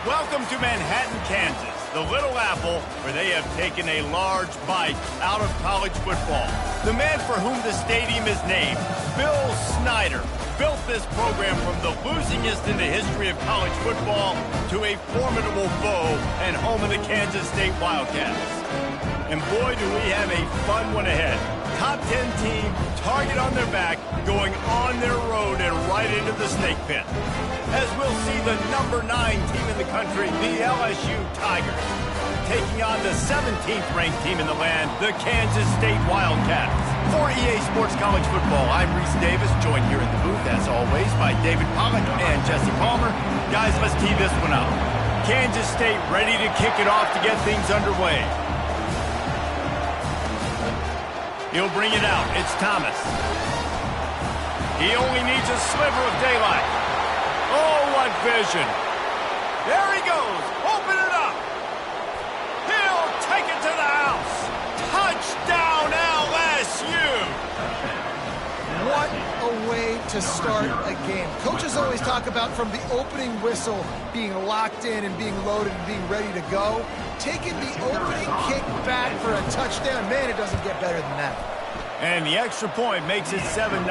Welcome to Manhattan, Kansas, the Little Apple, where they have taken a large bite out of college football. The man for whom the stadium is named, Bill Snyder, built this program from the losingest in the history of college football to a formidable foe and home of the Kansas State Wildcats. And boy, do we have a fun one ahead. Top 10 team, target on their back, going on their road and right into the snake pit. As we'll see the number 9 team in the country, the LSU Tigers, taking on the 17th ranked team in the land, the Kansas State Wildcats. For EA Sports College Football, I'm Reese Davis, joined here in the booth, as always, by David Pollack and Jesse Palmer. Guys, let's tee this one up. Kansas State ready to kick it off to get things underway. He'll bring it out. It's Thomas. He only needs a sliver of daylight. Oh, what vision. There he goes. Open it up. He'll take it to the house. Touchdown, LSU. What a way to start a game. Coaches always talk about from the opening whistle being locked in and being loaded and being ready to go. Taking the opening kick back for a touchdown, man, it doesn't get better than that. And the extra point makes it 7-0.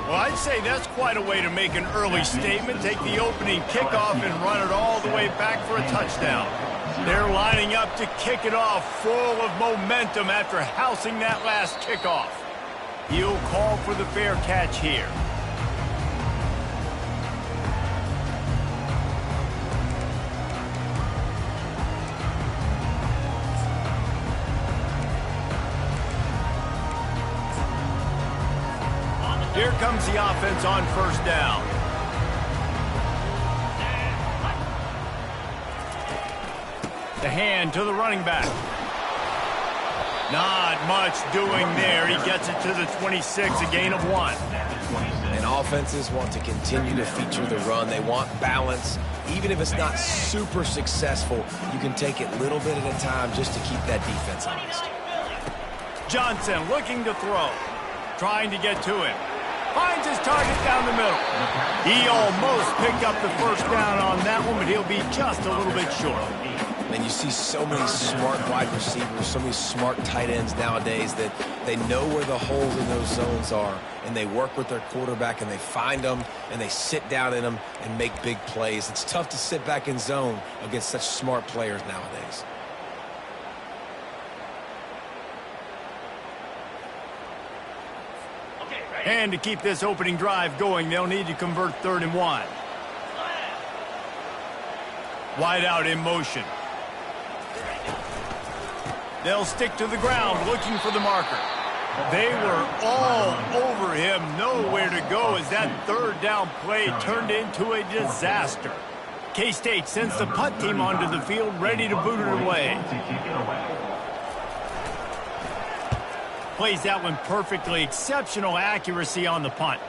Well, I'd say that's quite a way to make an early statement. Take the opening kickoff and run it all the way back for a touchdown. They're lining up to kick it off full of momentum after housing that last kickoff. He'll call for the fair catch here. Here comes the offense on first down. The hand to the running back. Not much doing there. He gets it to the 26, a gain of 1. And offenses want to continue to feature the run. They want balance. Even if it's not super successful, you can take it little bit at a time just to keep that defense honest. Johnson looking to throw. Trying to get to him. Finds his target down the middle. He almost picked up the first down on that one, but he'll be just a little bit short. And you see so many smart wide receivers, so many smart tight ends nowadays that they know where the holes in those zones are, and they work with their quarterback, and they find them, and they sit down in them and make big plays. It's tough to sit back in zone against such smart players nowadays. And to keep this opening drive going, they'll need to convert 3rd and 1. Wide out in motion. They'll stick to the ground looking for the marker. They were all over him, nowhere to go as that 3rd down play turned into a disaster. K-State sends the punt team onto the field ready to boot it away. Plays that one perfectly. Exceptional accuracy on the punt.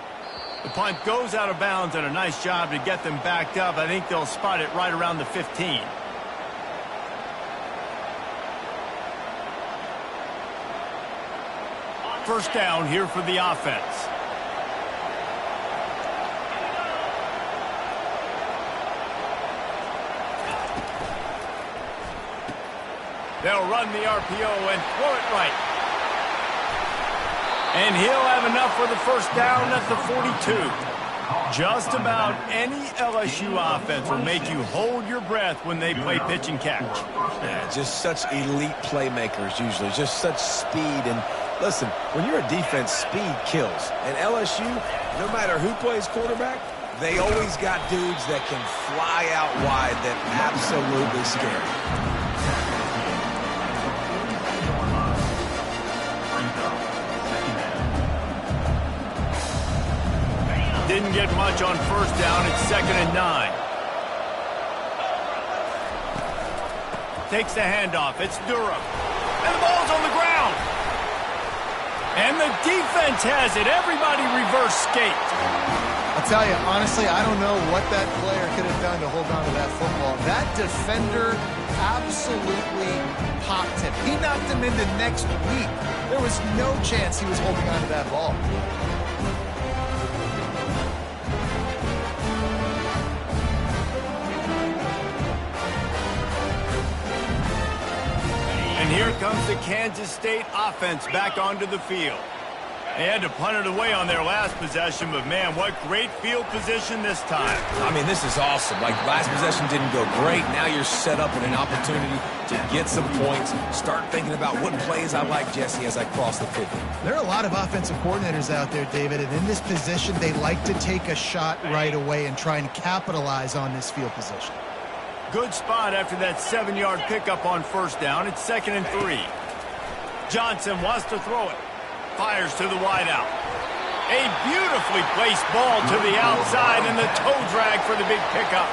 The punt goes out of bounds, and a nice job to get them backed up. I think they'll spot it right around the 15. First down here for the offense. They'll run the RPO and throw it right. And he'll have enough for the first down at the 42. Just about any LSU offense will make you hold your breath when they play pitch and catch. Yeah, just such elite playmakers usually, just such speed. And listen, when you're a defense, speed kills. And LSU, no matter who plays quarterback, they always got dudes that can fly out wide that absolutely scare. Didn't get much on first down. It's 2nd and 9. Takes the handoff. It's Durham. And the ball's on the ground. And the defense has it. Everybody reverse skate. I'll tell you, honestly, I don't know what that player could have done to hold on to that football. That defender absolutely popped him. He knocked him into next week. There was no chance he was holding on to that ball. here comes the Kansas State offense back onto the field. They had to punt it away on their last possession, but man, what great field position this time. I mean, this is awesome. Like, last possession didn't go great. Now you're set up in an opportunity to get some points. Start thinking about what plays I like, Jesse, as I cross the 50. There are a lot of offensive coordinators out there, David, and in this position, they like to take a shot right away and try and capitalize on this field position. Good spot after that 7-yard pickup on first down. It's 2nd and 3. Johnson wants to throw it. Fires to the wideout. A beautifully placed ball to the outside and the toe drag for the big pickup.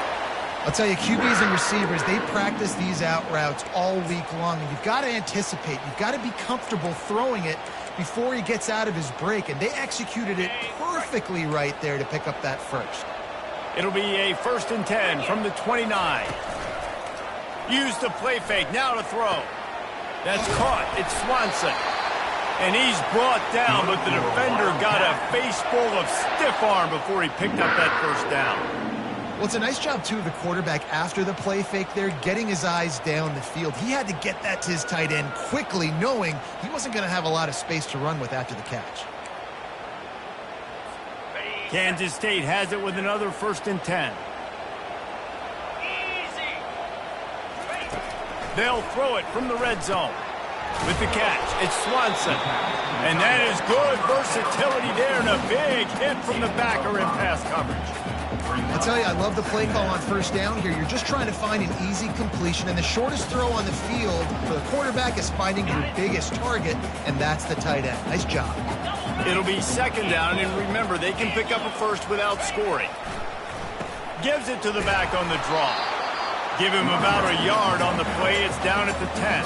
I'll tell you, QBs and receivers, they practice these out routes all week long, and you've got to anticipate. You've got to be comfortable throwing it before he gets out of his break, and they executed it perfectly right there to pick up that first. It'll be a 1st and 10 from the 29. Use the play fake, now to throw. That's caught. It's Swanson. And he's brought down, but the defender got a face full of stiff arm before he picked up that first down. Well, it's a nice job, too, of the quarterback after the play fake there, getting his eyes down the field. He had to get that to his tight end quickly, knowing he wasn't going to have a lot of space to run with after the catch. Kansas State has it with another 1st and 10. They'll throw it from the red zone. With the catch, it's Swanson. And that is good versatility there and a big hit from the backer in pass coverage. I tell you, I love the play call on first down here. You're just trying to find an easy completion, and the shortest throw on the field for the quarterback is finding your biggest target, and that's the tight end. Nice job. It'll be 2nd down, and remember, they can pick up a first without scoring. Gives it to the back on the draw. Give him about a yard on the play. It's down at the 10.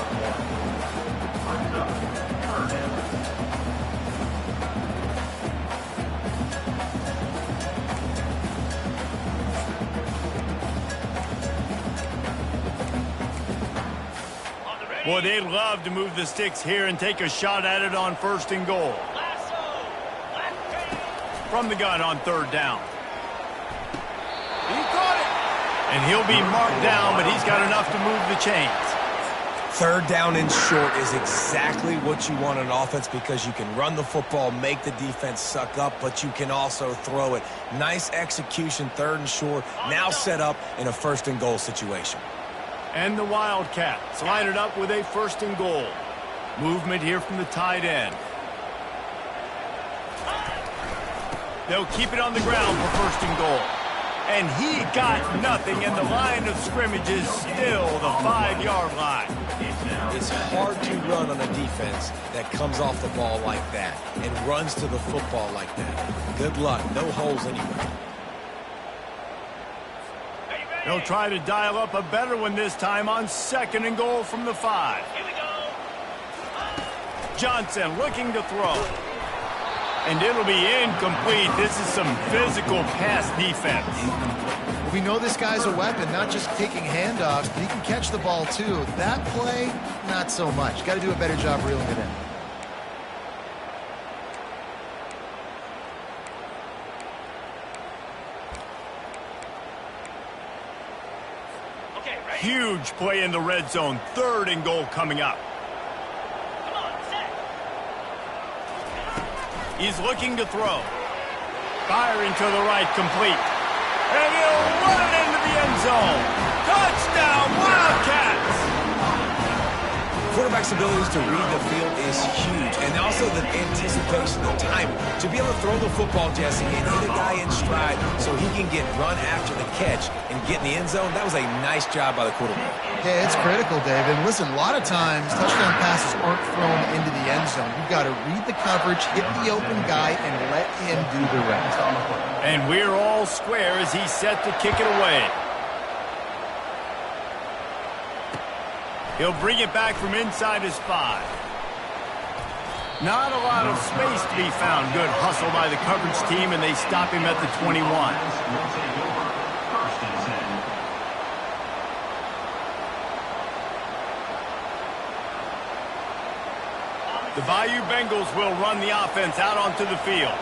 Boy, they'd love to move the sticks here and take a shot at it on 1st and goal. From the gun on 3rd down. He caught it. And he'll be marked down, but he's got enough to move the chains. 3rd down and short is exactly what you want on offense because you can run the football, make the defense suck up, but you can also throw it. Nice execution, 3rd and short, now set up in a 1st and goal situation. And the Wildcats line it up with a 1st and goal. Movement here from the tight end. They'll keep it on the ground for 1st and goal. And he got nothing, and the line of scrimmage is still the 5-yard line. It's hard to run on a defense that comes off the ball like that and runs to the football like that. Good luck. No holes anywhere. They'll try to dial up a better one this time on 2nd and goal from the 5. Johnson looking to throw. And it'll be incomplete. This is some physical pass defense. We know this guy's a weapon, not just taking handoffs, but he can catch the ball too. That play, not so much. Got to do a better job reeling it in. Huge play in the red zone. 3rd and goal coming up. He's looking to throw. Firing to the right, complete. And he'll run it into the end zone. Touchdown, Wildcats! Quarterback's abilities to read the field is huge, and also the anticipation, the timing. To be able to throw the football, Jesse, and hit a guy in stride so he can get run after the catch and get in the end zone, that was a nice job by the quarterback. Yeah, it's critical, David. Listen, a lot of times touchdown passes aren't thrown into the end zone. You've got to read the coverage, hit the open guy, and let him do the rest. And we're all square as he's set to kick it away. He'll bring it back from inside his 5. Not a lot of space to be found. Good hustle by the coverage team, and they stop him at the 21. The Bayou Bengals will run the offense out onto the field.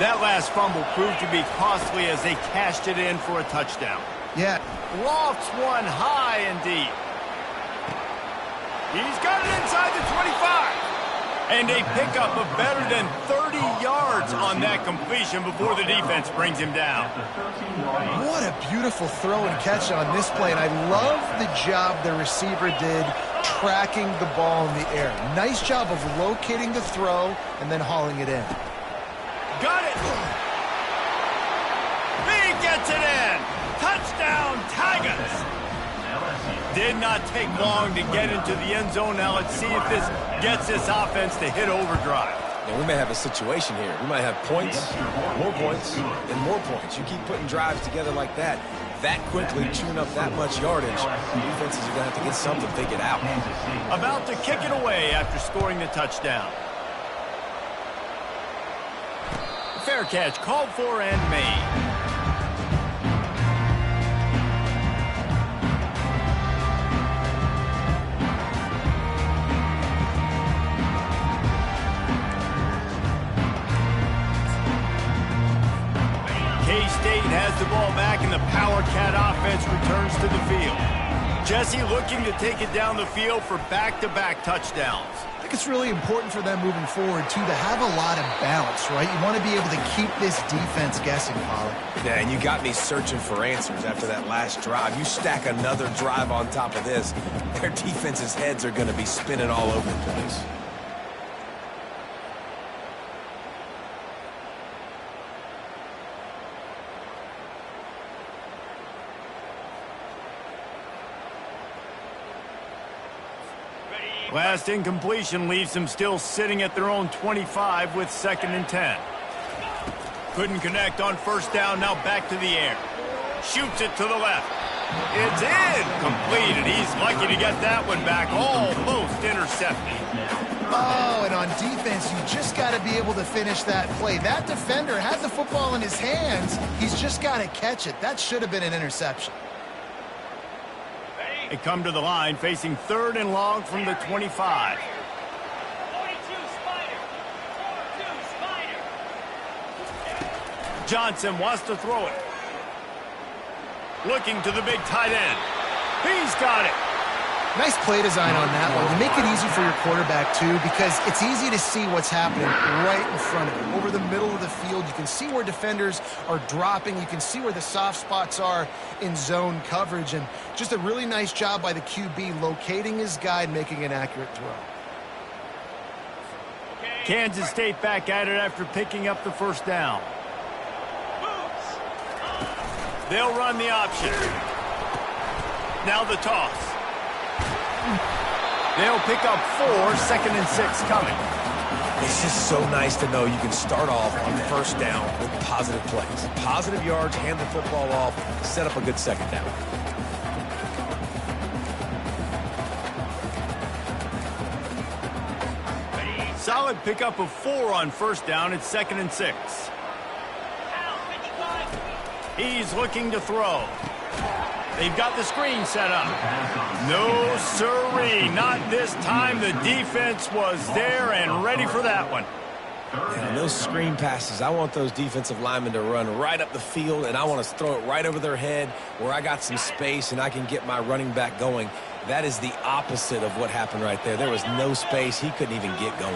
That last fumble proved to be costly as they cashed it in for a touchdown. Yeah. Lofts one high and deep. He's got it inside the 25. And a pickup of better than 30 yards on that completion before the defense brings him down. What a beautiful throw and catch on this play, and I love the job the receiver did tracking the ball in the air. Nice job of locating the throw and then hauling it in. Got it! He gets it in! Touchdown, Tigers! Did not take long to get into the end zone. Now let's see if this gets this offense to hit overdrive. And we may have a situation here. We might have points, and more points. You keep putting drives together like that quickly, chewing up that much yardage, defenses are going to have to get something figured out. About to kick it away after scoring the touchdown. Fair catch called for and made. K-State has the ball back, and the Power Cat offense returns to the field. Jesse looking to take it down the field for back-to-back touchdowns. I think it's really important for them moving forward, too, to have a lot of balance, right? You want to be able to keep this defense guessing, Pollard. Yeah, and you got me searching for answers after that last drive. You stack another drive on top of this, their defense's heads are going to be spinning all over the place. Last incompletion leaves them still sitting at their own 25 with 2nd and 10. Couldn't connect on first down, now back to the air. Shoots it to the left. It's incomplete, and he's lucky to get that one back, almost intercepted. Oh, and on defense, you just got to be able to finish that play. That defender had the football in his hands. He's just got to catch it. That should have been an interception. They come to the line facing 3rd and long from the 25. 42 Spider. 42 Spider. Johnson wants to throw it. Looking to the big tight end. He's got it. Nice play design on that one. You make it easy for your quarterback, too, because it's easy to see what's happening right in front of him. Over the middle of the field, you can see where defenders are dropping. You can see where the soft spots are in zone coverage. And just a really nice job by the QB locating his guy and making an accurate throw. Kansas State back at it after picking up the first down. They'll run the option. Now the toss. They'll pick up 4, 2nd and 6 coming. It's just so nice to know you can start off on first down with positive plays. Positive yards, hand the football off, set up a good second down. Solid pickup of 4 on first down. It's 2nd and 6. He's looking to throw. They've got the screen set up. No, sirree, not this time. The defense was there and ready for that one. Yeah, those screen passes, I want those defensive linemen to run right up the field, and I want to throw it right over their head where I got some space and I can get my running back going. That is the opposite of what happened right there. There was no space. He couldn't even get going.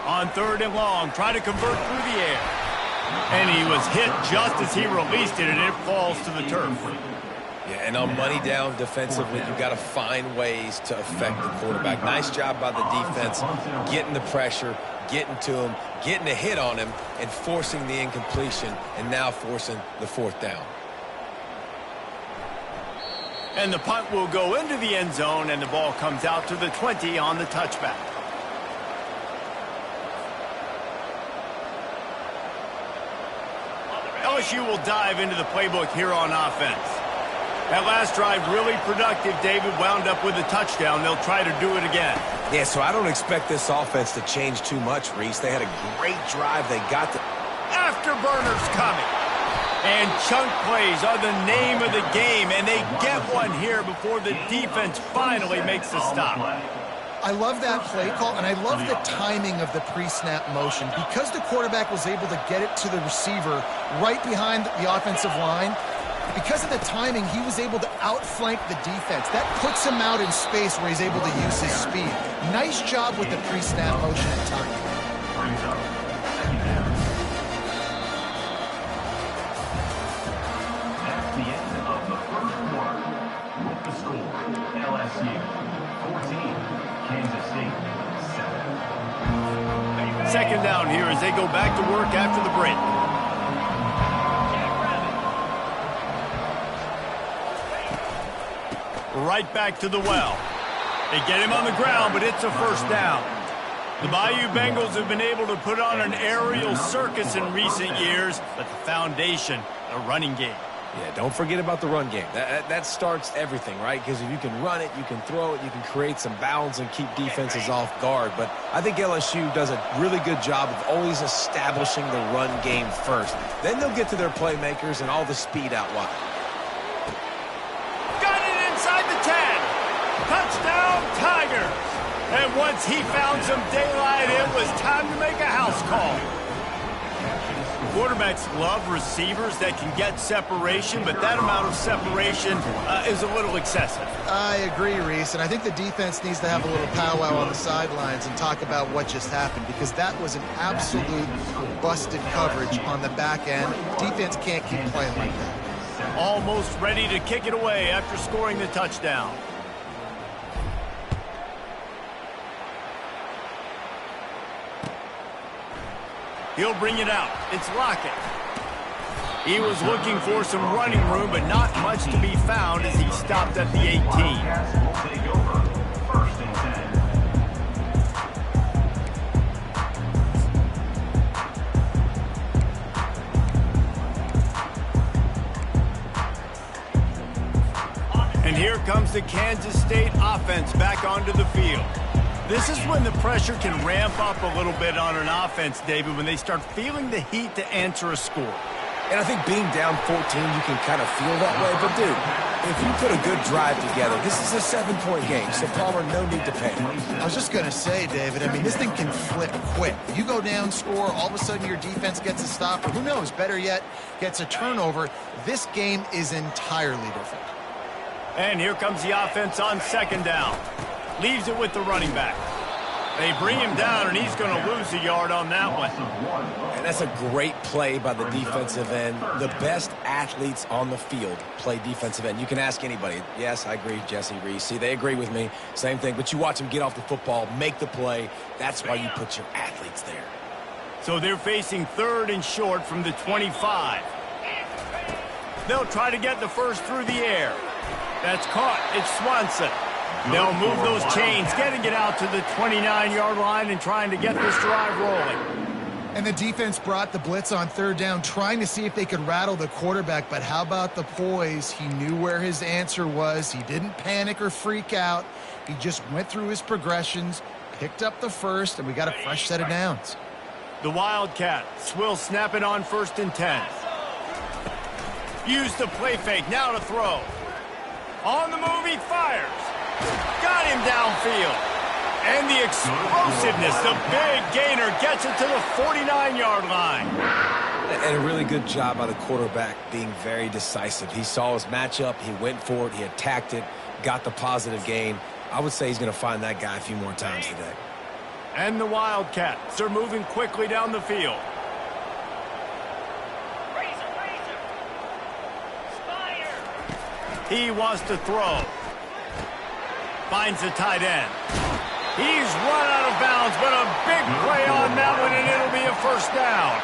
On 3rd and long, trying to convert through the air. And he was hit just as he released it, and it falls to the turf. Yeah, and on money down defensively, you've got to find ways to affect the quarterback. Nice job by the defense, getting the pressure, getting to him, getting a hit on him, and forcing the incompletion, and now forcing the 4th down. And the punt will go into the end zone, and the ball comes out to the 20 on the touchback. LSU will dive into the playbook here on offense. That last drive really productive. David wound up with a touchdown. They'll try to do it again. Yeah, so I don't expect this offense to change too much, Reese. They had a great drive. They got the afterburners coming. And chunk plays are the name of the game, and they get one here before the defense finally makes the stop. I love that play call, and I love the timing of the pre-snap motion. Because the quarterback was able to get it to the receiver right behind the offensive line, Because of the timing, he was able to outflank the defense. That puts him out in space where he's able to use his speed. Nice job with the pre-snap motion and timing. That's the end of the first quarter. With the score, LSU 14, Kansas State 7. Second down here as they go back to work after the break. Right back to the well. They get him on the ground, but it's a first down. The Bayou Bengals have been able to put on an aerial circus in recent years, but the foundation, the running game. Yeah, don't forget about the run game. That starts everything, right? Because if you can run it, you can throw it, you can create some bounds and keep defenses off guard. But I think LSU does a really good job of always establishing the run game first. Then they'll get to their playmakers and all the speed out wide. Inside the 10. Touchdown, Tigers. And once he found some daylight, it was time to make a house call. Quarterbacks love receivers that can get separation, but that amount of separation is a little excessive. I agree, Reese, and I think the defense needs to have a little powwow on the sidelines and talk about what just happened, because that was an absolute busted coverage on the back end. Defense can't keep playing like that. Almost ready to kick it away after scoring the touchdown. He'll bring it out. It's Lockett. He was looking for some running room, but not much to be found as he stopped at the 18. Wildcats will take over. First and 10. And here comes the Kansas State offense back onto the field. This is when the pressure can ramp up a little bit on an offense, David, when they start feeling the heat to answer a score. And I think being down 14, you can kind of feel that way. But, dude, if you put a good drive together, this is a 7-point game, so Palmer, no need to panic. I was just going to say, David, I mean, this thing can flip quick. You go down, score, all of a sudden your defense gets a stop, or who knows, better yet, gets a turnover. This game is entirely different. And here comes the offense on second down. Leaves it with the running back. They bring him down, and he's going to lose a yard on that one. And that's a great play by the defensive end. The best athletes on the field play defensive end. You can ask anybody. Yes, I agree, Jesse, Reese. See, they agree with me. Same thing. But you watch them get off the football, make the play. That's why you put your athletes there. So they're facing third and short from the 25. They'll try to get the first through the air. That's caught. It's Swanson. They'll move those chains, getting it out to the 29-yard line and trying to get this drive rolling. And the defense brought the blitz on third down, trying to see if they could rattle the quarterback. But how about the poise? He knew where his answer was. He didn't panic or freak out. He just went through his progressions, picked up the first, and we got a fresh set of downs. The Wildcats will snap it on first and 10. Use the play fake, now to throw. On the move, he fires. Got him downfield. And the explosiveness, the big gainer gets it to the 49-yard line. And a really good job by the quarterback being very decisive. He saw his matchup, he went for it, he attacked it, got the positive gain. I would say he's going to find that guy a few more times today. And the Wildcats are moving quickly down the field. He wants to throw. Finds the tight end. He's run out of bounds, but a big play on that one, and it'll be a first down.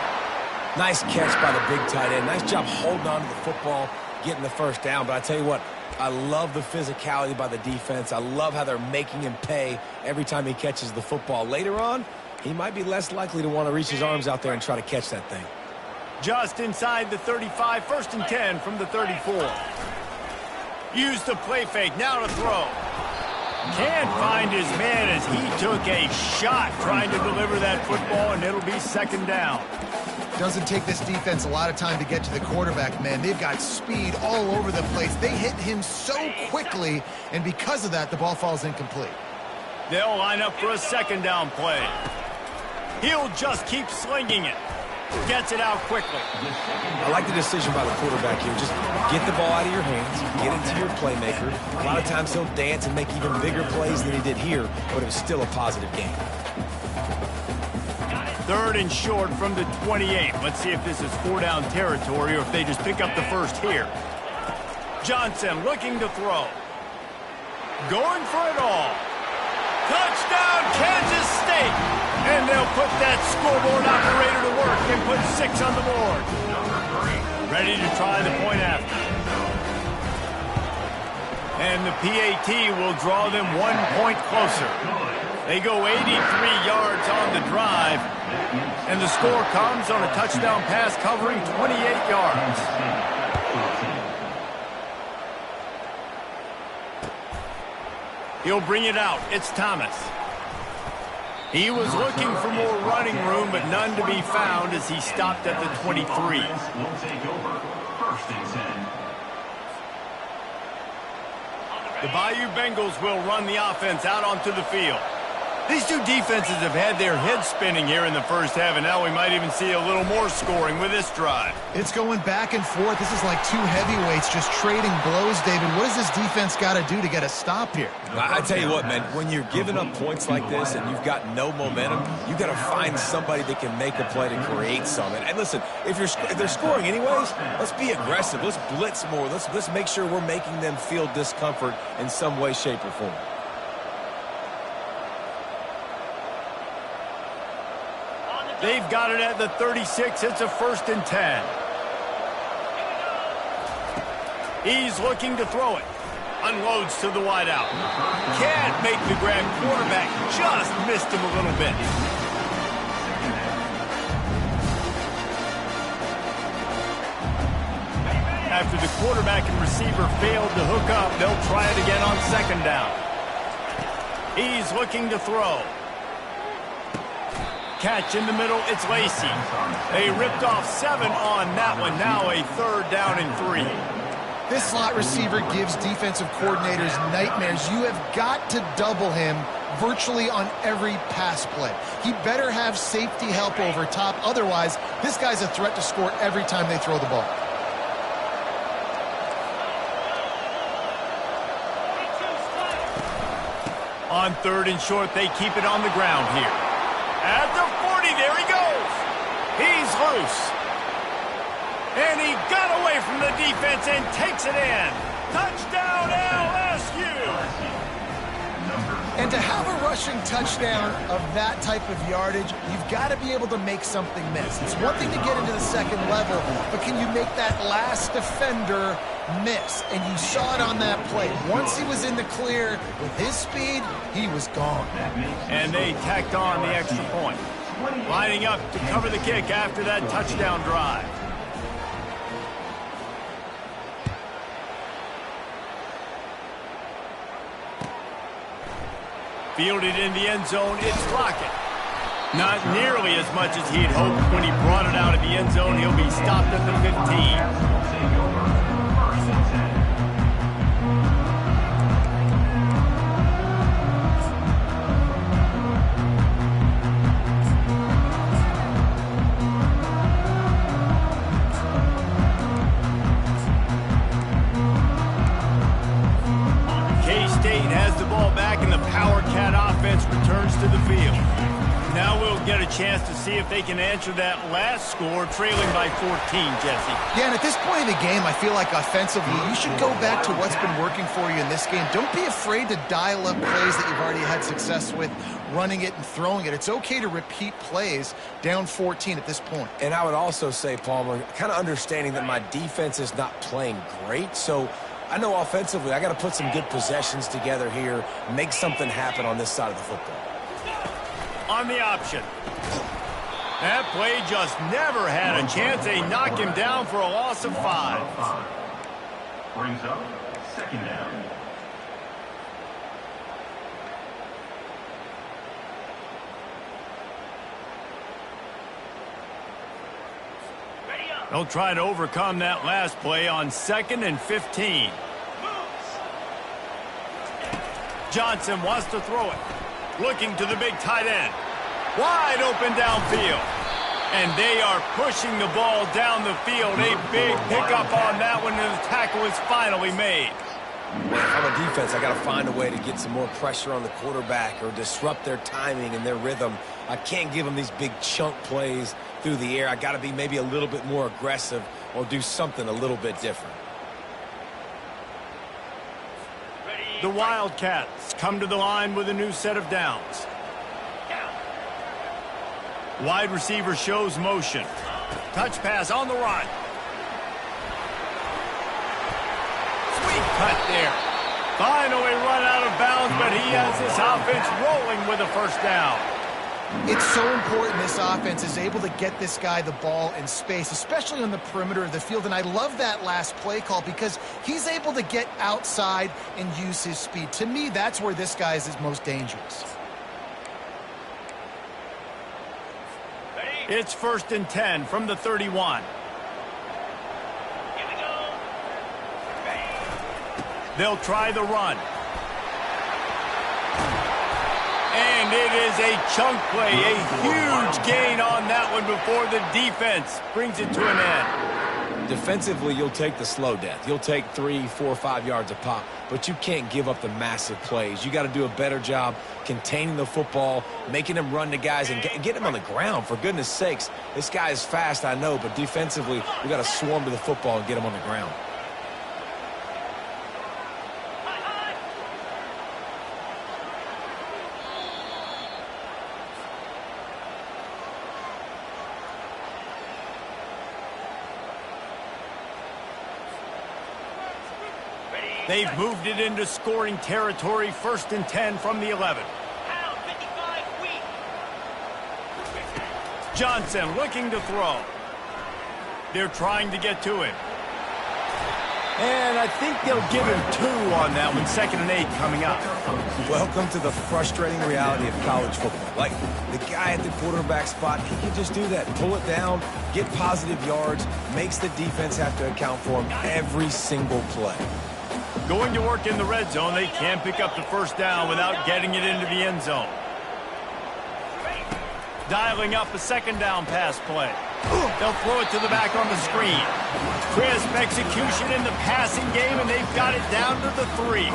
Nice catch by the big tight end. Nice job holding on to the football, getting the first down. But I tell you what, I love the physicality by the defense. I love how they're making him pay every time he catches the football. Later on, he might be less likely to want to reach his arms out there and try to catch that thing. Just inside the 35, first and 10 from the 34. Use the play fake, now to throw. Can't find his man as he took a shot trying to deliver that football, and it'll be second down. Doesn't take this defense a lot of time to get to the quarterback, man. They've got speed all over the place. They hit him so quickly, and because of that, the ball falls incomplete. They'll line up for a second down play. He'll just keep slinging it. Gets it out quickly. I like the decision by the quarterback here. Just get the ball out of your hands, get it to your playmaker. A lot of times he'll dance and make even bigger plays than he did here, but it was still a positive game. 3rd and short from the 28. Let's see if this is 4-down territory or if they just pick up the first here. Johnson looking to throw. Going for it all. Touchdown, Kansas State! And they'll put that scoreboard operator to work and put 6 on the board. Ready to try the point after. And the PAT will draw them 1 point closer. They go 83 yards on the drive, and the score comes on a touchdown pass covering 28 yards. He'll bring it out. It's Thomas. He was looking for more running room, but none to be found as he stopped at the 23. Will take over. 1st and 10. The Bayou Bengals will run the offense out onto the field. These two defenses have had their heads spinning here in the first half, and now we might even see a little more scoring with this drive. It's going back and forth. This is like two heavyweights just trading blows, David. What does this defense got to do to get a stop here? I tell you what, man, when you're giving up points like this and you've got no momentum, you got to find somebody that can make a play to create some. And listen, if they're scoring anyways, let's be aggressive. Let's blitz more. Let's make sure we're making them feel discomfort in some way, shape, or form. They've got it at the 36. It's a 1st and 10. He's looking to throw it. Unloads to the wideout. Can't make the grab. Quarterback just missed him a little bit. After the quarterback and receiver failed to hook up, they'll try it again on 2nd down. He's looking to throw. Catch in the middle, it's Lacey. They ripped off 7 on that one. Now a 3rd down and 3. This slot receiver gives defensive coordinators nightmares. You have got to double him virtually on every pass play. He better have safety help over top. Otherwise, this guy's a threat to score every time they throw the ball. On 3rd and short, they keep it on the ground here. At the 40, there he goes. He's loose. And he got away from the defense and takes it in. Touchdown, LSU. And to have a rushing touchdown of that type of yardage, you've got to be able to make something miss. It's one thing to get into the 2nd level, but can you make that last defender miss? And you saw it on that play. Once he was in the clear with his speed, he was gone. And they tacked on the extra point. Lining up to cover the kick after that touchdown drive. Fielded in the end zone, it's Lockett. Not nearly as much as he had hoped when he brought it out of the end zone. He'll be stopped at the 15. Returns to the field. Now we'll get a chance to see if they can answer that last score, trailing by 14, Jesse. Yeah, and at this point in the game, I feel like offensively, you should go back to what's been working for you in this game. Don't be afraid to dial up plays that you've already had success with, running it and throwing it. It's okay to repeat plays down 14 at this point. And I would also say, Palmer, kind of understanding that my defense is not playing great, so I know offensively I got to put some good possessions together here, make something happen on this side of the football. On the option. That play just never had a chance. They knock him down for a loss of 5. Brings up 2nd down. They'll try to overcome that last play on 2nd and 15. Johnson wants to throw it. Looking to the big tight end. Wide open downfield. And they are pushing the ball down the field. A big pickup on that one, and the tackle is finally made. Man, if I'm a defense, I got to find a way to get some more pressure on the quarterback or disrupt their timing and their rhythm. I can't give them these big chunk plays through the air. I got to be maybe a little bit more aggressive or do something a little bit different. The Wildcats come to the line with a new set of downs. Wide receiver shows motion. Touch pass on the run. Sweet cut there. Finally run out of bounds, but he has this offense rolling with a first down. It's so important this offense is able to get this guy the ball in space, especially on the perimeter of the field. And I love that last play call because he's able to get outside and use his speed. To me, that's where this guy is his most dangerous. It's 1st and 10 from the 31. Here we go. They'll try the run. And it is a chunk play, a huge gain on that one before the defense brings it to an end. Defensively, you'll take the slow death. You'll take 3, 4, 5 yards a pop, but you can't give up the massive plays. You got to do a better job containing the football, making them run to guys, and get him on the ground. For goodness sakes, this guy is fast, I know, but defensively, we got to swarm to the football and get him on the ground. They've moved it into scoring territory, 1st and 10 from the 11. Pound 55 weak. Johnson looking to throw. They're trying to get to him. And I think they'll give him 2 on that one. 2nd and 8 coming up. Welcome to the frustrating reality of college football. Like, the guy at the quarterback spot, he can just do that. Pull it down, get positive yards, makes the defense have to account for him every single play. Going to work in the red zone, they can pick up the first down without getting it into the end zone. Dialing up a 2nd down pass play. They'll throw it to the back on the screen. Crisp execution in the passing game, and they've got it down to the 3.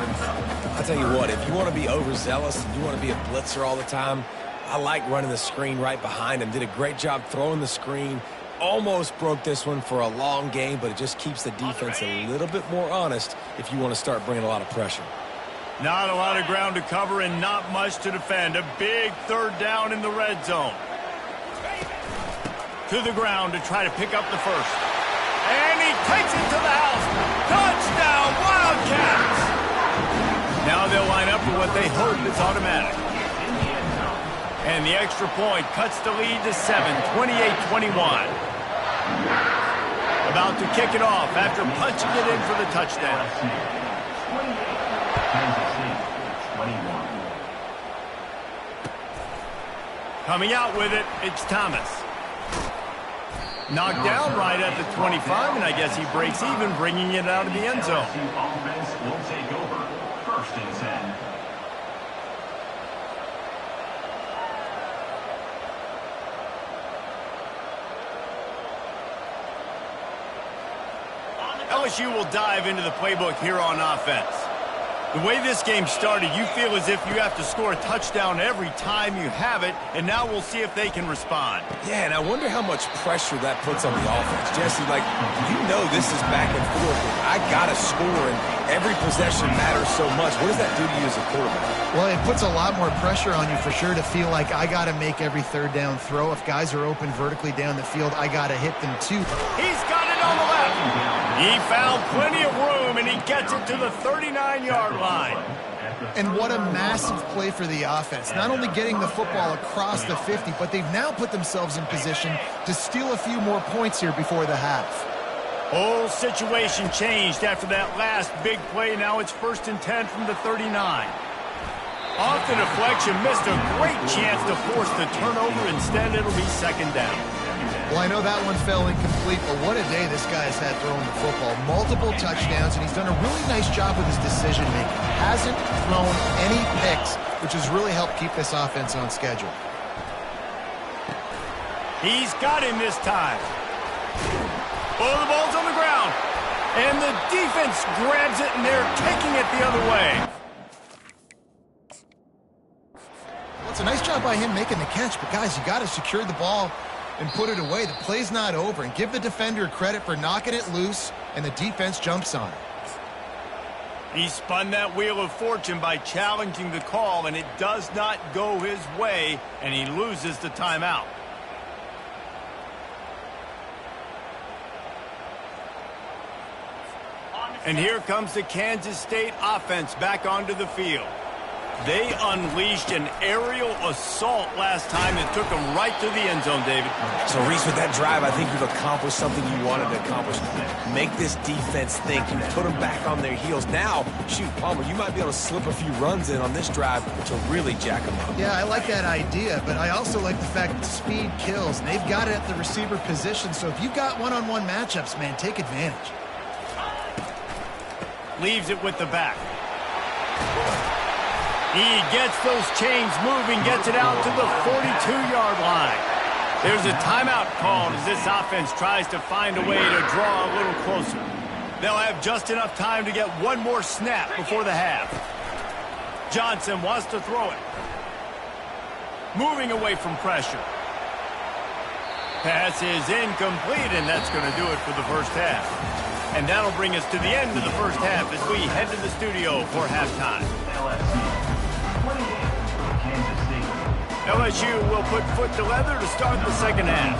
I'll tell you what, if you want to be overzealous and you want to be a blitzer all the time, I like running the screen right behind him. Did a great job throwing the screen. Almost broke this one for a long game, but it just keeps the defense a little bit more honest if you want to start bringing a lot of pressure. Not a lot of ground to cover and not much to defend. A big 3rd down in the red zone. To the ground to try to pick up the first. And he takes it to the house. Touchdown, Wildcats! Now they'll line up for what they hope is automatic. And the extra point cuts the lead to 7, 28-21. About to kick it off after punching it in for the touchdown. Coming out with it, it's Thomas. Knocked down right at the 25, and I guess he breaks even, bringing it out of the end zone. Offense will take over. 1st and 10. LSU will dive into the playbook here on offense. The way this game started, you feel as if you have to score a touchdown every time you have it, and now we'll see if they can respond. Yeah, and I wonder how much pressure that puts on the offense. Jesse, like, you know this is back and forth. I got to score, and every possession matters so much. What does that do to you as a quarterback? Well, it puts a lot more pressure on you for sure to feel like I got to make every 3rd down throw. If guys are open vertically down the field, I got to hit them too. He's got it on the left. He found plenty of room, and he gets it to the 39-yard line. And what a massive play for the offense. Not only getting the football across the 50, but they've now put themselves in position to steal a few more points here before the half. Whole situation changed after that last big play. Now it's 1st and 10 from the 39. Off the deflection, missed a great chance to force the turnover. Instead, it'll be 2nd down. Well, I know that one fell incomplete, but what a day this guy has had throwing the football. Multiple touchdowns, and he's done a really nice job with his decision-making. Hasn't thrown any picks, which has really helped keep this offense on schedule. He's got him this time. Oh, the ball's on the ground. And the defense grabs it, and they're taking it the other way. Well, it's a nice job by him making the catch, but guys, you got to secure the ball and put it away. The play's not over, and give the defender credit for knocking it loose, and the defense jumps on it. He spun that wheel of fortune by challenging the call, and it does not go his way, and he loses the timeout. And here comes the Kansas State offense back onto the field. They unleashed an aerial assault last time that took them right to the end zone, David. So, Reese, with that drive, I think you've accomplished something you wanted to accomplish. Make this defense think. You put them back on their heels. Now, shoot, Palmer, you might be able to slip a few runs in on this drive to really jack them up. Yeah, I like that idea, but I also like the fact that speed kills, and they've got it at the receiver position. So if you've got one-on-one matchups, man, take advantage. Leaves it with the back. He gets those chains moving, gets it out to the 42-yard line. There's a timeout called as this offense tries to find a way to draw a little closer. They'll have just enough time to get one more snap before the half. Johnson wants to throw it. Moving away from pressure. Pass is incomplete, and that's going to do it for the first half. And that'll bring us to the end of the first half as we head to the studio for halftime. LSU will put foot to leather to start the second half.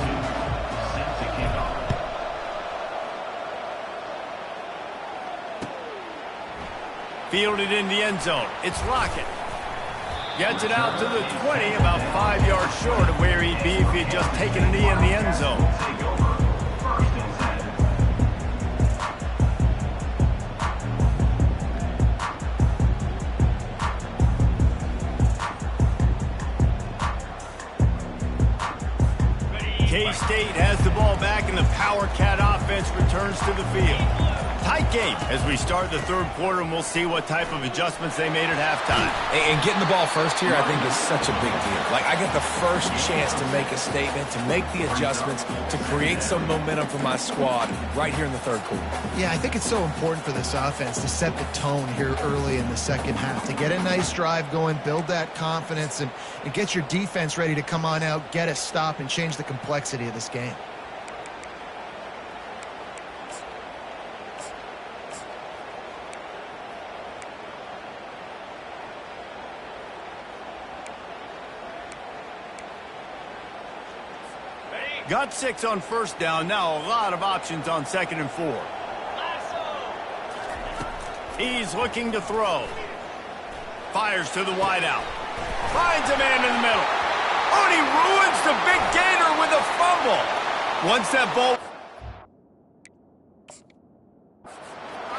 Fielded in the end zone. It's Lockett. Gets it out to the 20, about 5 yards short of where he'd be if he had just taken a knee in the end zone. K-State has the ball back, and the Power Cat offense returns to the field. Tight game as we start the third quarter, and we'll see what type of adjustments they made at halftime. And getting the ball first here, I think, is such a big deal. Like, I get the first chance to make a statement, to make the adjustments, to create some momentum for my squad right here in the third quarter. Yeah, I think it's so important for this offense to set the tone here early in the second half, to get a nice drive going, build that confidence, and get your defense ready to come on out, get a stop, and change the complexity of this game. Got 6 on first down. Now a lot of options on 2nd and 4. He's looking to throw. Fires to the wideout. Finds a man in the middle. Oh, and he ruins the big gainer with a fumble. Once that ball...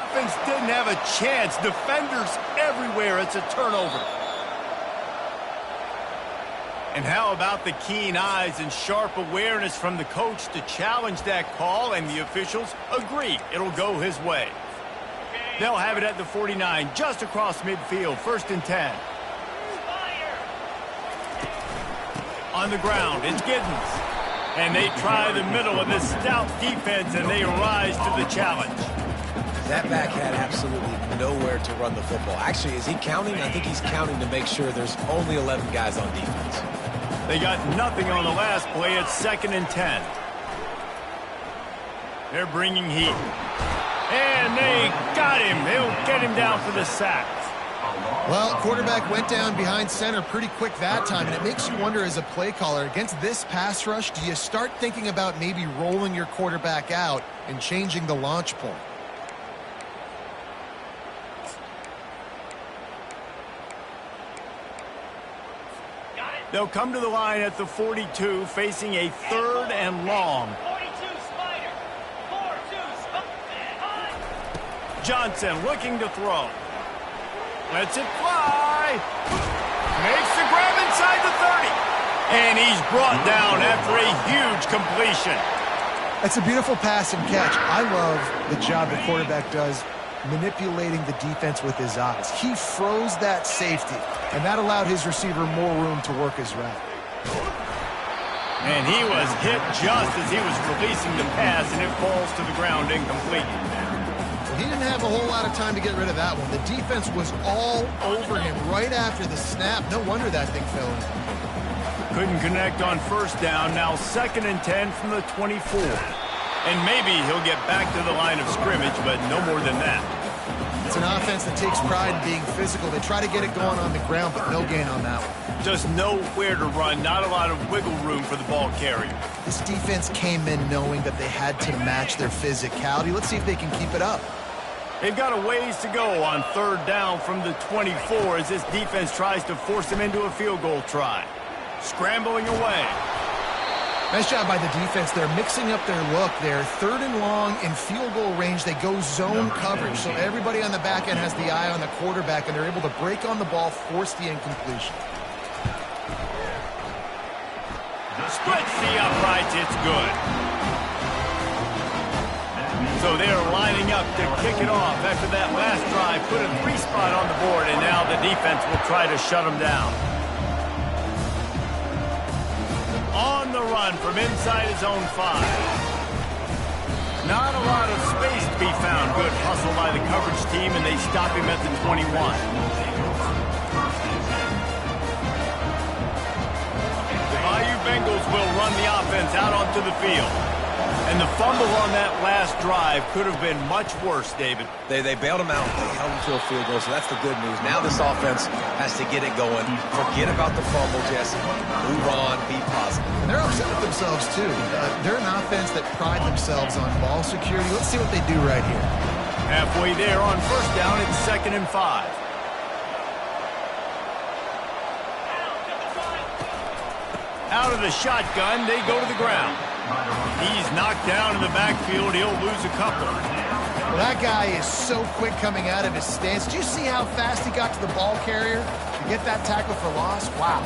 Offense didn't have a chance. Defenders everywhere. It's a turnover. And how about the keen eyes and sharp awareness from the coach to challenge that call, and the officials agree it'll go his way. They'll have it at the 49, just across midfield, 1st and 10. On the ground, it's Giddens. And they try the middle of this stout defense, and they rise to the challenge. That back had absolutely nowhere to run the football. Actually, is he counting? I think he's counting to make sure there's only 11 guys on defense. They got nothing on the last play. It's 2nd and 10. They're bringing heat. And they got him. They'll get him down for the sack. Well, quarterback went down behind center pretty quick that time, and it makes you wonder as a play caller, against this pass rush, do you start thinking about maybe rolling your quarterback out and changing the launch point? They'll come to the line at the 42, facing a 3rd and long. 42 Spider. 4-2 Spider. Johnson looking to throw. Lets it fly. Makes the grab inside the 30. And he's brought down after a huge completion. That's a beautiful pass and catch. I love the job the quarterback does manipulating the defense with his eyes. He froze that safety, and that allowed his receiver more room to work his route. And he was hit just as he was releasing the pass, and it falls to the ground incomplete. He didn't have a whole lot of time to get rid of that one. The defense was all over him right after the snap. No wonder that thing fell in. Couldn't connect on first down. Now 2nd and 10 from the 24. And maybe he'll get back to the line of scrimmage, but no more than that. It's an offense that takes pride in being physical. They try to get it going on the ground, but no gain on that one. Just nowhere to run. Not a lot of wiggle room for the ball carrier. This defense came in knowing that they had to match their physicality. Let's see if they can keep it up. They've got a ways to go on 3rd down from the 24 as this defense tries to force them into a field goal try. Scrambling away. Nice job by the defense. They're mixing up their look. They're 3rd and long in field goal range. They go zone coverage. So everybody on the back end has the eye on the quarterback, and they're able to break on the ball, force the incompletion. Splits the uprights. It's good. So they're lining up to kick it off after that last drive. Put a 3-spot on the board, and now the defense will try to shut them down. On the run from inside his own 5. Not a lot of space to be found. Good hustle by the coverage team, and they stop him at the 21. The Bayou Bengals will run the offense out onto the field. And the fumble on that last drive could have been much worse, David. They bailed him out. They held him to a field goal, so that's the good news. Now this offense has to get it going. Forget about the fumble, Jesse. Move on, be positive. And they're upset with themselves, too. They're an offense that pride themselves on ball security. Let's see what they do right here. Halfway there on 1st down, it's 2nd and 5. Out of the shotgun, they go to the ground. He's knocked down in the backfield. He'll lose a couple. Well, that guy is so quick coming out of his stance. Did you see how fast he got to the ball carrier to get that tackle for loss? Wow.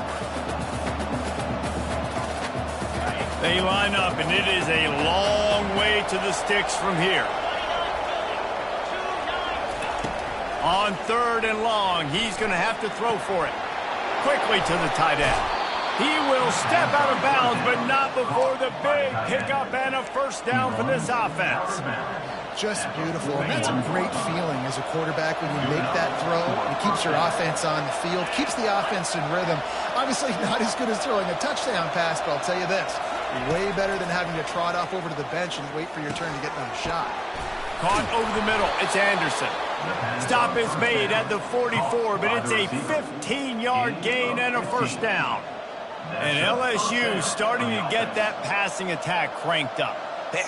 They line up, and it is a long way to the sticks from here. On 3rd and long, he's going to have to throw for it. Quickly to the tight end. He will step out of bounds, but not before the big pickup and a 1st down for this offense. Just beautiful. And that's a great feeling as a quarterback when you make that throw. It keeps your offense on the field, keeps the offense in rhythm. Obviously not as good as throwing a touchdown pass, but I'll tell you this, way better than having to trot off over to the bench and wait for your turn to get another shot. Caught over the middle. It's Anderson. Stop is made at the 44, but it's a 15-yard gain and a 1st down. And LSU starting to get that passing attack cranked up.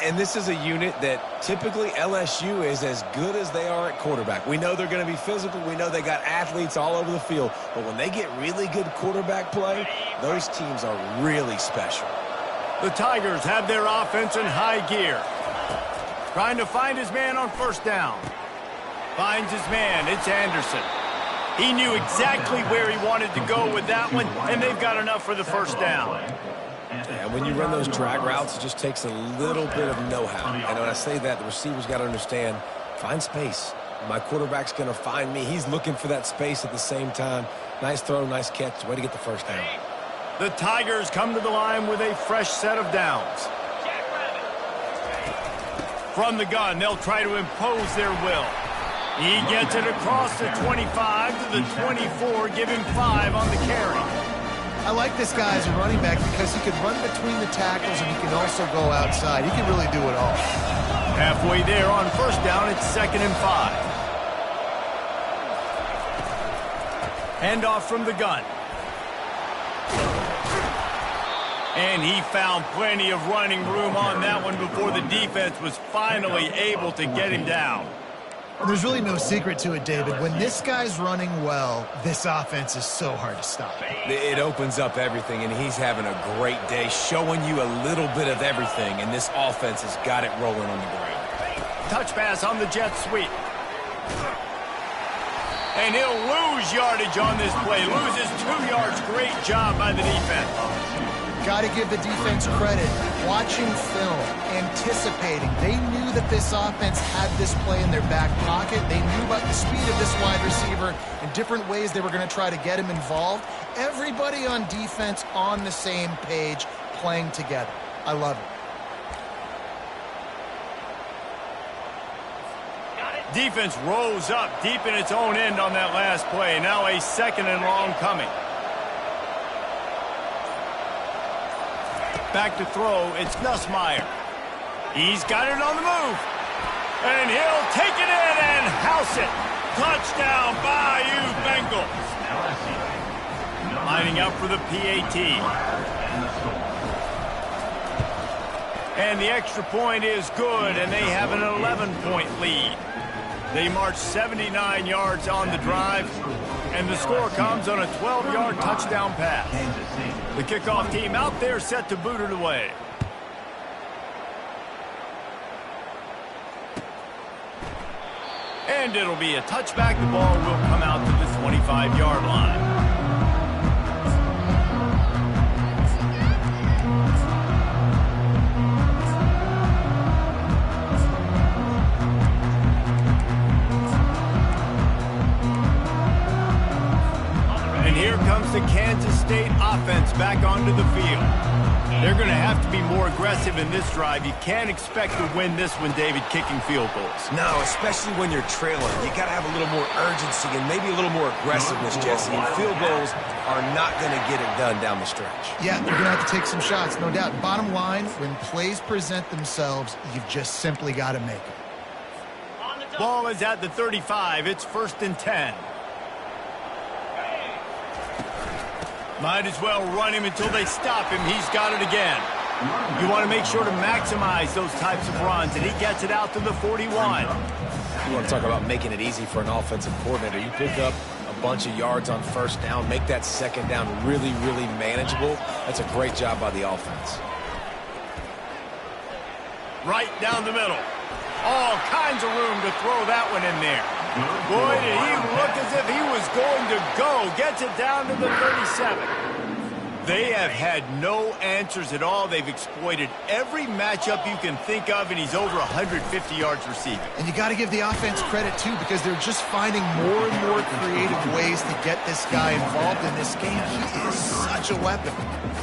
And this is a unit that typically LSU is as good as they are at quarterback. We know they're going to be physical. We know they got athletes all over the field. But when they get really good quarterback play, those teams are really special. The Tigers have their offense in high gear. Trying to find his man on 1st down. Finds his man. It's Anderson. He knew exactly where he wanted to go with that one, and they've got enough for the 1st down. And when you run those drag routes, it just takes a little bit of know-how. And when I say that, the receiver's got to understand, find space. My quarterback's going to find me. He's looking for that space at the same time. Nice throw, nice catch. Way to get the 1st down. The Tigers come to the line with a fresh set of downs. From the gun, they'll try to impose their will. He gets it across the 25 to the 24, give him 5 on the carry. I like this guy as a running back because he can run between the tackles and he can also go outside. He can really do it all. Halfway there on 1st down, it's 2nd and 5. Handoff from the gun. And he found plenty of running room on that one before the defense was finally able to get him down. There's really no secret to it, David. When this guy's running well, this offense is so hard to stop. It opens up everything, and he's having a great day, showing you a little bit of everything, and this offense has got it rolling on the ground. Touch pass on the jet sweep. And he'll lose yardage on this play. Loses 2 yards. Great job by the defense. Got to give the defense credit. Watching film, anticipating. They knew that this offense had this play in their back pocket. They knew about the speed of this wide receiver and different ways they were going to try to get him involved. Everybody on defense on the same page, playing together. I love it. Defense rose up deep in its own end on that last play. Now a 2nd and long coming. Back to throw, it's Nussmeier. He's got it on the move. And he'll take it in and house it. Touchdown, Bayou Bengals. Lining up for the PAT. And the extra point is good, and they have an 11-point lead. They march 79 yards on the drive, and the score comes on a 12-yard touchdown pass. The kickoff team out there set to boot it away. And it'll be a touchback. The ball will come out to the 25-yard line. Here comes the Kansas State offense back onto the field. They're going to have to be more aggressive in this drive. You can't expect to win this one, David, kicking field goals. No, especially when you're trailing. You got to have a little more urgency and maybe a little more aggressiveness, Jesse. And field goals are not going to get it done down the stretch. Yeah, they're going to have to take some shots, no doubt. Bottom line, when plays present themselves, you've just simply got to make them. Ball is at the 35. It's 1st and 10. Might as well run him until they stop him. He's got it again. You want to make sure to maximize those types of runs, and he gets it out to the 41. You want to talk about making it easy for an offensive coordinator. You pick up a bunch of yards on 1st down, make that 2nd down really, really manageable. That's a great job by the offense. Right down the middle. All kinds of room to throw that one in there. Boy, did he look as if he was going to go. Gets it down to the 37. They have had no answers at all. They've exploited every matchup you can think of, and he's over 150 yards receiving. And you got to give the offense credit, too, because they're just finding more and more creative ways to get this guy involved in this game. He is such a weapon.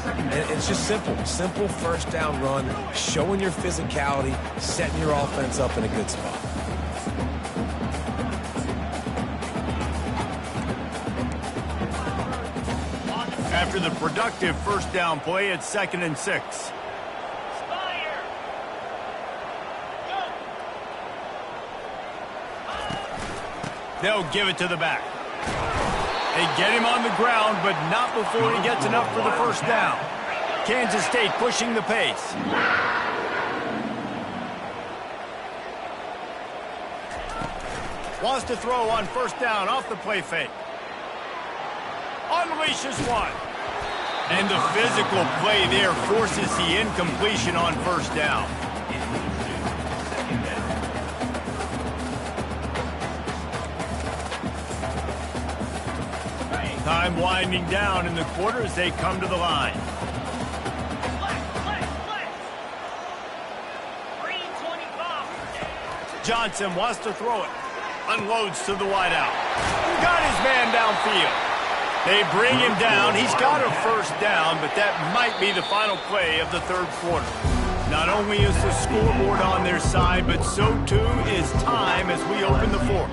And it's just simple. Simple 1st down run, showing your physicality, setting your offense up in a good spot. After the productive 1st down play, it's 2nd and 6. They'll give it to the back. They get him on the ground, but not before he gets enough for the 1st down. Kansas State pushing the pace. Wants to throw on 1st down off the play fake. Unleashes one. And the physical play there forces the incompletion on 1st down. Time winding down in the quarter as they come to the line. Johnson wants to throw it. Unloads to the wideout. Got his man downfield. They bring him down. He's got a 1st down, but that might be the final play of the 3rd quarter. Not only is the scoreboard on their side, but so too is time as we open the 4th.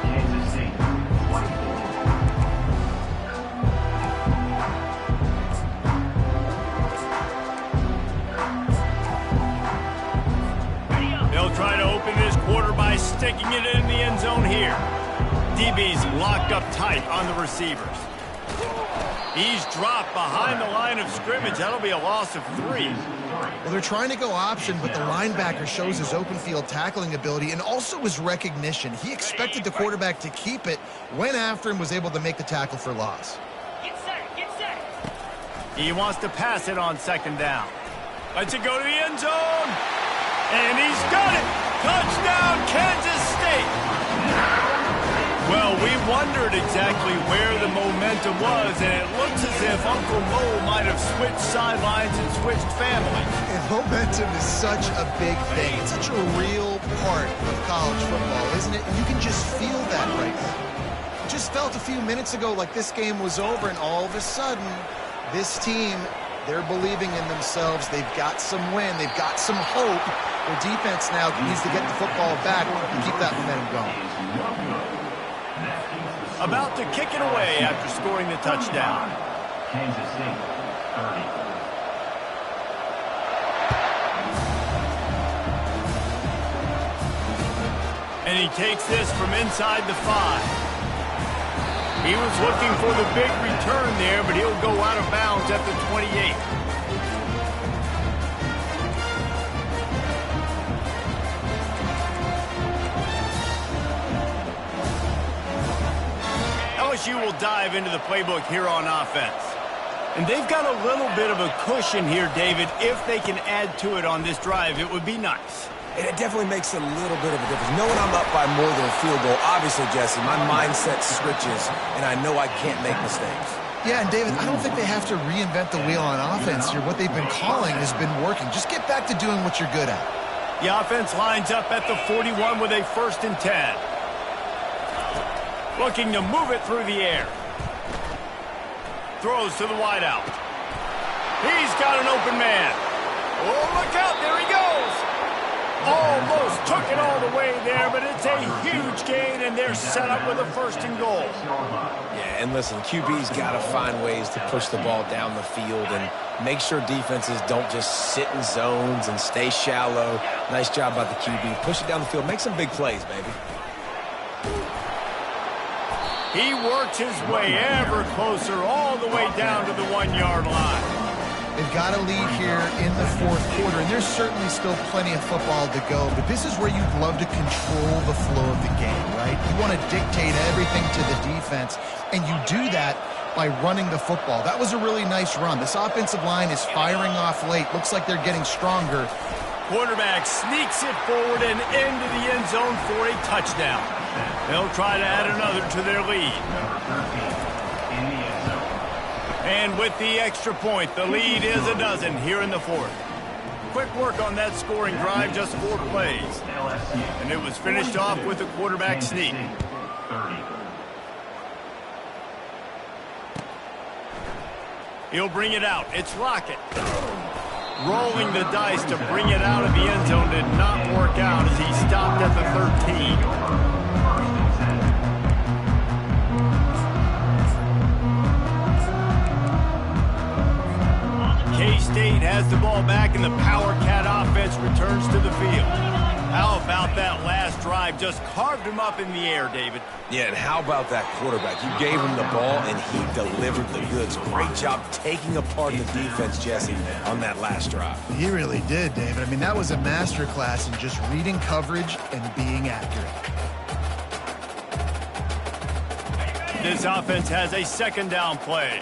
Kansas State, 24. They'll try to open this quarter by sticking it in the end zone here. DB's locked up tight on the receivers. He's dropped behind the line of scrimmage. That'll be a loss of 3. Well, they're trying to go option, but the linebacker shows his open field tackling ability and also his recognition. He expected the quarterback to keep it, went after him, was able to make the tackle for loss. Get set, get set. He wants to pass it on 2nd down. Lets it go to the end zone. And he's got it. Touchdown, Kansas State. Well, we wondered exactly where the momentum was, and it looks as if Uncle Mo might have switched sidelines and switched families. And momentum is such a big thing. It's such a real part of college football, isn't it? And you can just feel that right now. It just felt a few minutes ago like this game was over, and all of a sudden, this team They're believing in themselves. They've got some wind. They've got some hope. Their defense now needs to get the football back and keep that momentum going. About to kick it away after scoring the touchdown. Kansas State, 30. And he takes this from inside the 5. He was looking for the big return there, but he'll go out of bounds at the 28. LSU will dive into the playbook here on offense. And they've got a little bit of a cushion here, David. If they can add to it on this drive, it would be nice. And it definitely makes a little bit of a difference. Knowing I'm up by more than a field goal, obviously, Jesse, my mindset switches, and I know I can't make mistakes. Yeah, and David, I don't think they have to reinvent the wheel on offense here. What they've been calling has been working. Just get back to doing what you're good at. The offense lines up at the 41 with a 1st and 10. Looking to move it through the air. Throws to the wideout. He's got an open man. Oh, look out, there he goes. Almost took it all the way there, but it's a huge gain, and they're set up with a 1st and goal. Yeah, and listen, QB's got to find ways to push the ball down the field and make sure defenses don't just sit in zones and stay shallow. Nice job by the QB. Push it down the field. Make some big plays, baby. He works his way ever closer all the way down to the 1-yard line. They've got a lead here in the 4th quarter, and there's certainly still plenty of football to go, but this is where you'd love to control the flow of the game, right? You want to dictate everything to the defense, and you do that by running the football. That was a really nice run. This offensive line is firing off late. Looks like they're getting stronger. Quarterback sneaks it forward and into the end zone for a touchdown. They'll try to add another to their lead. Number 13 in the end zone. And with the extra point, the lead is a dozen here in the 4th. Quick work on that scoring drive, just 4 plays. LSU. And it was finished off with a quarterback Kansas sneak. State, 30. He'll bring it out. It's Lockett. Rolling the dice to bring it out of the end zone did not work out as he stopped at the 13. K-State has the ball back and the Power Cat offense returns to the field. How about that last drive? Just carved him up in the air, David. Yeah, and how about that quarterback? You gave him the ball, and he delivered the goods. Great job taking apart the defense, Jesse, on that last drive. He really did, David. I mean, that was a masterclass in just reading coverage and being accurate. This offense has a 2nd down play.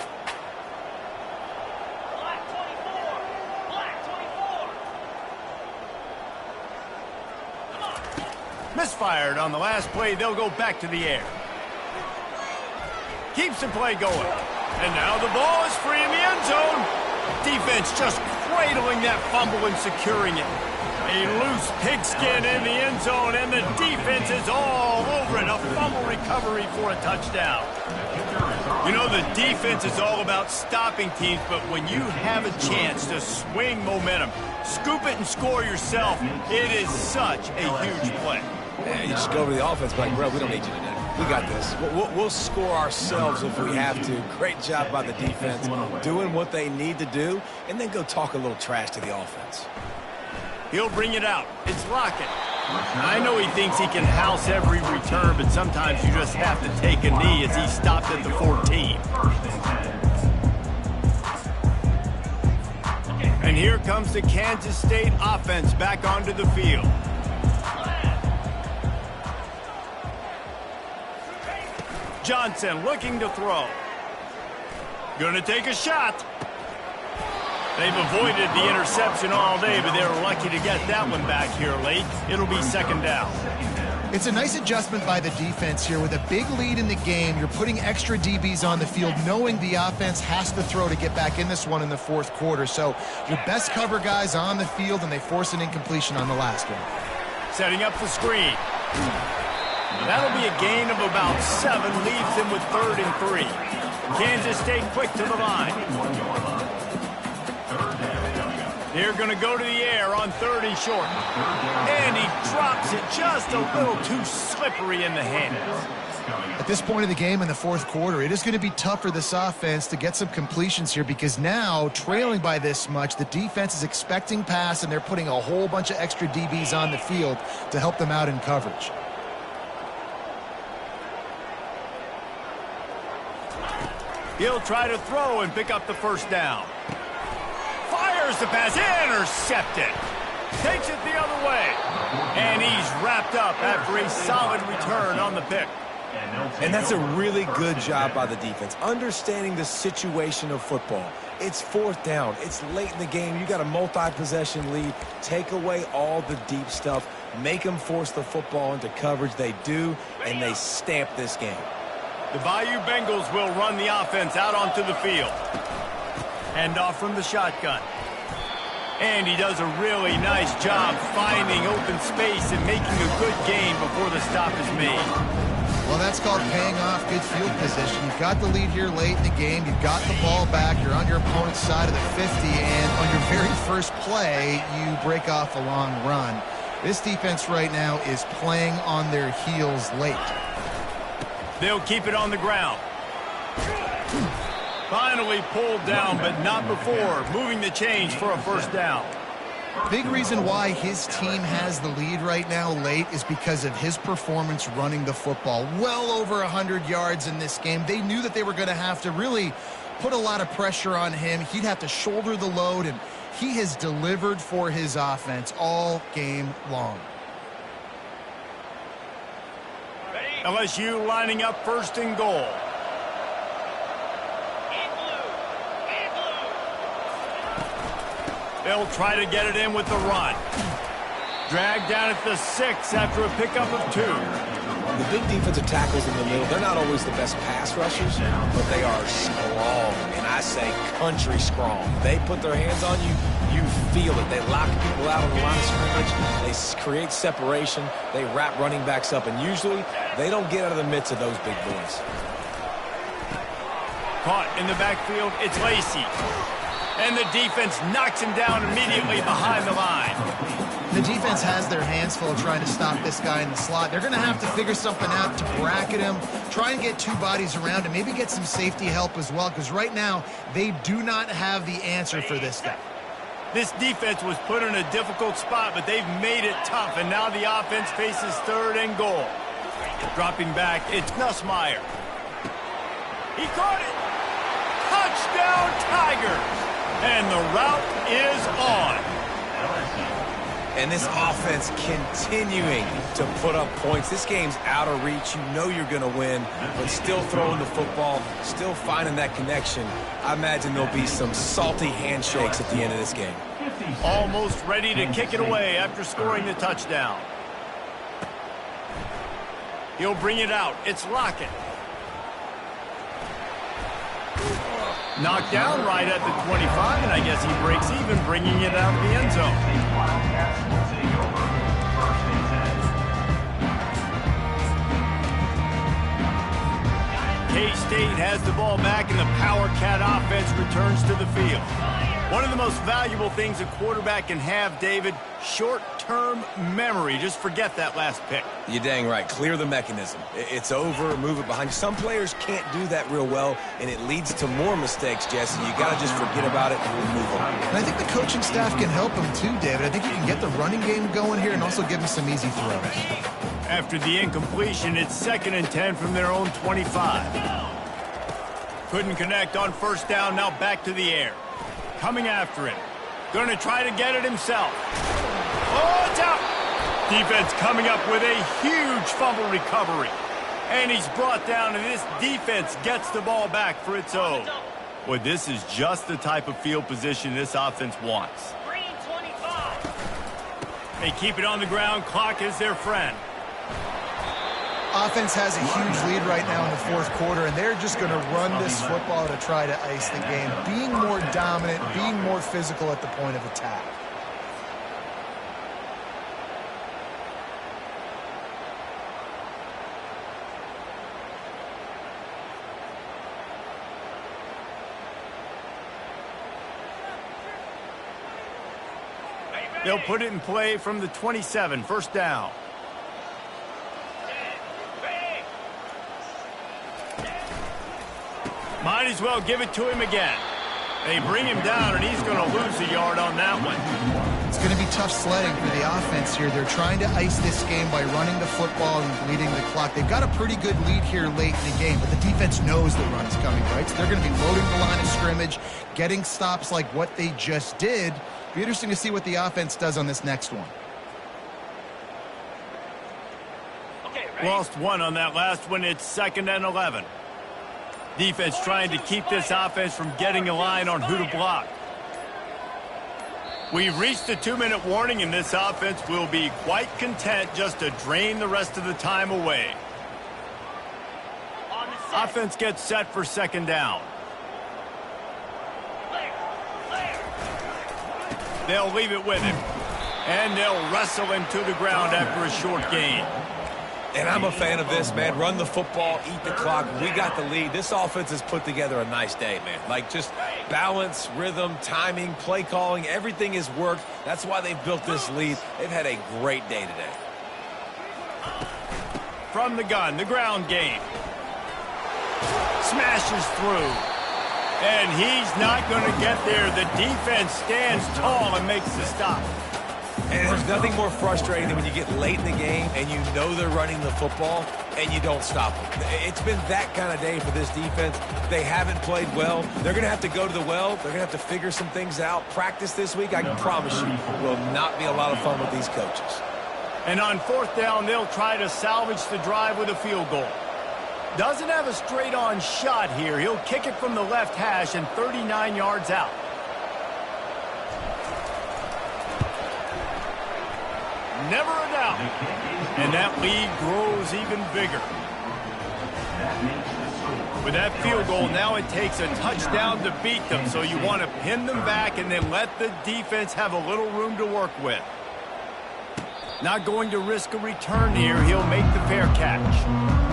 Black 24. Black 24. Misfired on the last play. They'll go back to the air. Keeps the play going. And now the ball is free in the end zone. Defense just cradling that fumble and securing it. A loose pigskin in the end zone, and the defense is all over it. A fumble recovery for a touchdown. You know, the defense is all about stopping teams, but when you have a chance to swing momentum, scoop it and score yourself, it is such a huge play. Yeah, you just go over to the offense, like, bro, we don't need you today. We got this. We'll score ourselves if we have to. Great job by the defense, doing what they need to do, and then go talk a little trash to the offense. He'll bring it out. It's Lockett. I know he thinks he can house every return, but sometimes you just have to take a knee as he stopped at the 14. And here comes the Kansas State offense back onto the field. Johnson looking to throw. Gonna take a shot. They've avoided the interception all day, but they're lucky to get that one back here late. It'll be 2nd down. It's a nice adjustment by the defense here. With a big lead in the game, you're putting extra DBs on the field, knowing the offense has to throw to get back in this one in the 4th quarter. So your best cover guys on the field, and they force an incompletion on the last one. Setting up the screen. That'll be a gain of about 7, leaves them with 3rd and 3. Kansas State quick to the line. They're going to go to the air on 3rd and short. And he drops it just a little too slippery in the hands. At this point of the game in the fourth quarter, it is going to be tough for this offense to get some completions here because now, trailing by this much, the defense is expecting pass, and they're putting a whole bunch of extra DBs on the field to help them out in coverage. He'll try to throw and pick up the first down. Fires the pass, intercepted. Takes it the other way. And he's wrapped up after a solid return on the pick. And that's a really good job by the defense, understanding the situation of football. It's 4th down. It's late in the game. You got a multi-possession lead. Take away all the deep stuff. Make them force the football into coverage. They do, and they stamp this game. The Bayou Bengals will run the offense out onto the field. Hand off from the shotgun. And he does a really nice job finding open space and making a good gain before the stop is made. Well, that's called paying off good field position. You've got the lead here late in the game. You've got the ball back. You're on your opponent's side of the 50, and on your very first play, you break off a long run. This defense right now is playing on their heels late. They'll keep it on the ground. Finally pulled down, but not before moving the chains for a first down. Big reason why his team has the lead right now late is because of his performance running the football. Well over 100 yards in this game. They knew that they were going to have to really put a lot of pressure on him. He'd have to shoulder the load, and he has delivered for his offense all game long. LSU lining up 1st and goal. They'll try to get it in with the run. Dragged down at the 6 after a pickup of 2. The big defensive tackles in the middle, they're not always the best pass rushers, but they are strong, and I say country strong. They put their hands on you, you feel it. They lock people out on the line of scrimmage. They create separation. They wrap running backs up, and usually they don't get out of the midst of those big boys. Caught in the backfield, it's Lacey. And the defense knocks him down immediately behind the line. The defense has their hands full trying to stop this guy in the slot. They're going to have to figure something out to bracket him, try and get 2 bodies around him, maybe get some safety help as well, because right now they do not have the answer for this guy. This defense was put in a difficult spot, but they've made it tough, and now the offense faces 3rd and goal. Dropping back, it's Nussmeier. He caught it. Touchdown, Tigers. And the route is on. And this offense continuing to put up points. This game's out of reach. You know you're going to win, but still throwing the football, still finding that connection. I imagine there'll be some salty handshakes at the end of this game. Almost ready to kick it away after scoring the touchdown. He'll bring it out. It's Lockett. Knocked down right at the 25, and I guess he breaks even, bringing it out of the end zone. K-State has the ball back, and the Power Cat offense returns to the field. One of the most valuable things a quarterback can have, David, short-term memory. Just forget that last pick. You're dang right. Clear the mechanism. It's over, move it behind you. Some players can't do that real well, and it leads to more mistakes, Jesse. You got to just forget about it and move on. And I think the coaching staff can help him too, David. I think you can get the running game going here and also give him some easy throws. After the incompletion, it's 2nd and 10 from their own 25. Couldn't connect on 1st down, now back to the air. Coming after him. Going to try to get it himself. Oh, it's out. Defense coming up with a huge fumble recovery. And he's brought down, and this defense gets the ball back for its own. Boy, this is just the type of field position this offense wants. Green 25. They keep it on the ground. Clock is their friend. Offense has a huge lead right now in the fourth quarter, and they're just going to run this football to try to ice the game, being more dominant, being more physical at the point of attack. They'll put it in play from the 27, first down. Might as well give it to him again. They bring him down, and he's going to lose a yard on that one. It's going to be tough sledding for the offense here. They're trying to ice this game by running the football and bleeding the clock. They've got a pretty good lead here late in the game, but the defense knows the run is coming, right? So they're going to be loading the line of scrimmage, getting stops like what they just did. Be interesting to see what the offense does on this next one. Lost one on that last one. It's 2nd and 11. Defense trying to keep this offense from getting a line on who to block. We've reached the 2-minute warning, and this offense will be quite content just to drain the rest of the time away. Offense gets set for 2nd down. They'll leave it with him, and they'll wrestle him to the ground after a short gain. And I'm a fan of this, man. Run the football, eat the clock. We got the lead. This offense has put together a nice day, man. Like, just balance, rhythm, timing, play calling, everything has worked. That's why they've built this lead. They've had a great day today. From the gun, the ground game. Smashes through. And he's not going to get there. The defense stands tall and makes the stop. And there's nothing more frustrating than when you get late in the game and you know they're running the football and you don't stop them. It's been that kind of day for this defense. They haven't played well. They're going to have to go to the well. They're going to have to figure some things out. Practice this week, I can promise you, will not be a lot of fun with these coaches. And on 4th down, they'll try to salvage the drive with a field goal. Doesn't have a straight-on shot here. He'll kick it from the left hash and 39 yards out. Never a doubt. And that lead grows even bigger. With that field goal, now it takes a touchdown to beat them, so you want to pin them back and then let the defense have a little room to work with. Not going to risk a return here. He'll make the fair catch.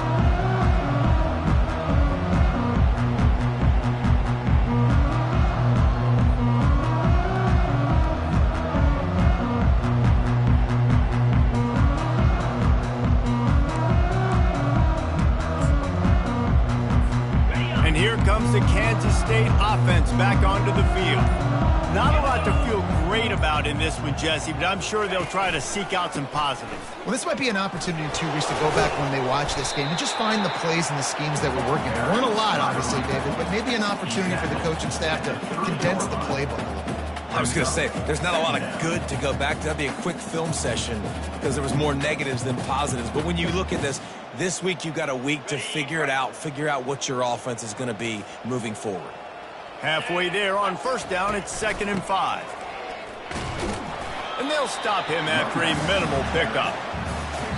Comes the Kansas State offense back onto the field. Not a lot to feel great about in this one, Jesse, but I'm sure they'll try to seek out some positives. Well, this might be an opportunity, too, Reese, to go back when they watch this game and just find the plays and the schemes that were working. There weren't a lot, obviously, David, but maybe an opportunity for the coaching staff to condense the playbook a little bit. I was going to say, there's not a lot of good to go back to. That'd be a quick film session because there was more negatives than positives. But when you look at this week you've got a week to figure it out, figure out what your offense is going to be moving forward. Halfway there on 1st down, it's 2nd and 5. And they'll stop him after a minimal pickup.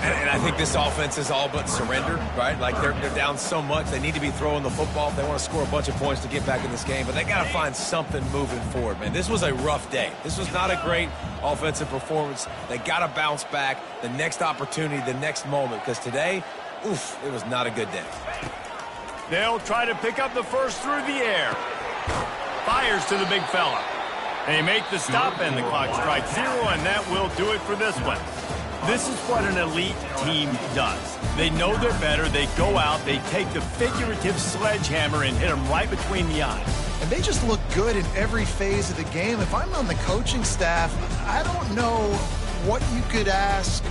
And I think this offense is all but surrendered, right? Like they're down so much. They need to be throwing the football if they want to score a bunch of points to get back in this game. But they got to find something moving forward, man. This was a rough day. This was not a great offensive performance. They got to bounce back the next opportunity, the next moment. Because today, oof, it was not a good day. They'll try to pick up the first through the air. Fires to the big fella. They make the stop, and the clock strikes 0, and that will do it for this one. This is what an elite team does. They know they're better. They go out. They take the figurative sledgehammer and hit them right between the eyes. And they just look good in every phase of the game. If I'm on the coaching staff, I don't know what you could ask